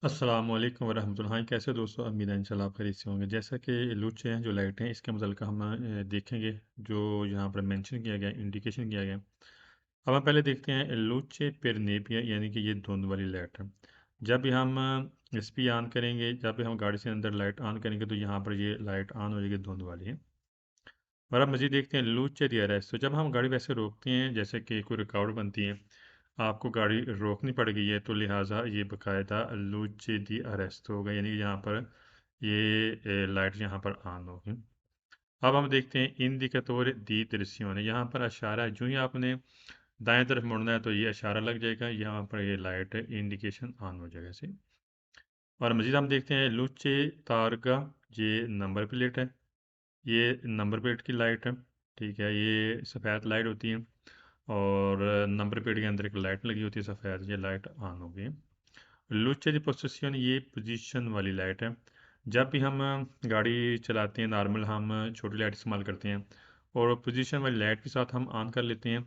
अस्सलामुअलैकुम वरहमतुल्लाहि। कैसे हो दोस्तों? उम्मीद है इंशाल्लाह आप खैरियत से होंगे। जैसा कि लुच हैं जो लाइट हैं इसके मतलब हम देखेंगे जो यहाँ पर मेंशन किया गया है, इंडिकेशन किया गया है। अब हम पहले देखते हैं लुच पेर नेपिया यानी कि ये धुंध वाली लाइट है। जब भी हम एस पी ऑन करेंगे, जब भी हम गाड़ी से अंदर लाइट ऑन करेंगे तो यहाँ पर ये लाइट ऑन हो जाएगी धुंध वाली है। और अब मज़ीद देखते हैं लूच डी आर एस। तो जब हम गाड़ी वैसे रोकते हैं जैसे कि कोई रुकावट बनती है, आपको गाड़ी रोकनी पड़ गई है तो लिहाजा ये बाकायदा लूच डी अरेस्ट होगा, यानी यहाँ पर ये लाइट यहाँ पर ऑन होगी। अब हम देखते हैं इंडिकेटोर दी दिरसियों, यहाँ पर इशारा है। जो ही आपने दाएं तरफ मुड़ना है तो ये इशारा लग जाएगा, यहाँ पर ये लाइट इंडिकेशन ऑन हो जाएगा इसे। और मज़ीद हम देखते हैं लूचे तारगा, ये नंबर प्लेट है, ये नंबर प्लेट की लाइट है। ठीक है, ये सफ़ेद लाइट होती है और नंबर प्लेट के अंदर एक लाइट लगी होती है सफ़ेद, ये लाइट ऑन हो गई है। लुचे दी पोजीशन, ये पोजीशन वाली लाइट है। जब भी हम गाड़ी चलाते हैं नॉर्मल हम छोटी लाइट इस्तेमाल करते हैं और पोजीशन वाली लाइट के साथ हम ऑन कर लेते हैं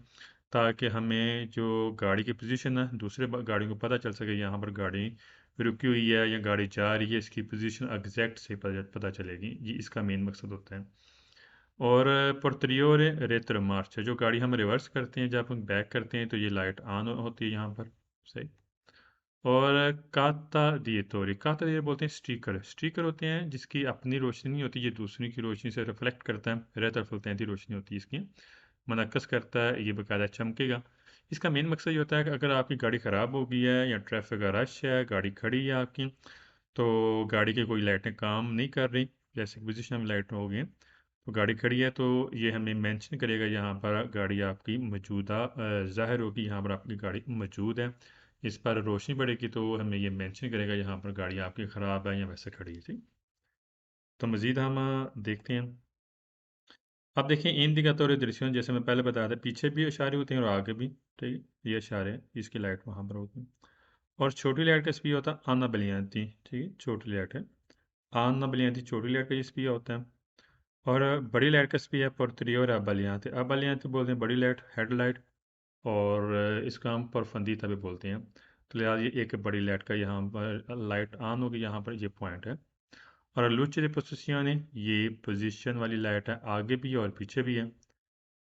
ताकि हमें जो गाड़ी की पोजीशन है दूसरे गाड़ी को पता चल सके यहाँ पर गाड़ी रुकी हुई है या गाड़ी जा रही है, इसकी पोजीशन एग्जैक्ट से पता चलेगी। ये इसका मेन मकसद होता है। और पोर्ट्रियोर रेत्र मार्च है, जो गाड़ी हम रिवर्स करते हैं, जब हम बैक करते हैं तो ये लाइट ऑन होती है यहाँ पर। सही। और काता दिए बोलते हैं स्टिकर। स्टिकर होते हैं जिसकी अपनी रोशनी नहीं होती, ये दूसरी की रोशनी से रिफ्लेक्ट करता है, रेत रिफ्लेक्ट रोशनी होती है इसकी, मनक्कस करता है, ये बाकायदा चमकेगा। इसका मेन मकसद ये होता है कि अगर आपकी गाड़ी ख़राब हो गई है या ट्रैफिक का रश है, गाड़ी खड़ी है आपकी, तो गाड़ी की कोई लाइटें काम नहीं कर रही, जैसे पोजिशन में लाइट हो गई, तो गाड़ी खड़ी है तो ये हमें मेंशन करेगा यहाँ पर गाड़ी आपकी मौजूदा ज़ाहिर होगी, यहाँ पर आपकी गाड़ी मौजूद है। इस पर रोशनी पड़ेगी तो हमें ये मेंशन करेगा यहाँ पर गाड़ी आपकी ख़राब है या वैसे खड़ी है। ठीक। तो मज़ीद हम देखते हैं। अब देखिए इन दिखाते दृश्यों, जैसे मैं पहले बताया था, पीछे भी इशारे होते हैं और आगे भी। ठीक है, ये इशारे हैं, इसकी लाइट वहाँ पर होती है। और छोटी लाइट का स्पीड होता है आना बलियांती। ठीक है, छोटी लाइट है आना बलियांती, छोटी लाइट का ये स्पीड होता है। और बड़ी लाइट का स्पीड है पुरतरी और अबलियांती बोलते हैं बड़ी लाइट, हेडलाइट। और इसका हम परफंदीता भी बोलते हैं। तो लिहाजा ये एक बड़ी लाइट का यहाँ पर लाइट ऑन होगी, यहाँ पर ये पॉइंट है। और लुचे पोजिशन, ये पोजीशन वाली लाइट है, आगे भी है और पीछे भी है।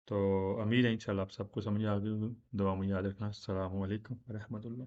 तो उम्मीद है इंशाल्लाह आप सबको समझ आ गई होगी। दुआ में याद रखना। अस्सलामु अलैकुम रहमतुल्लाह।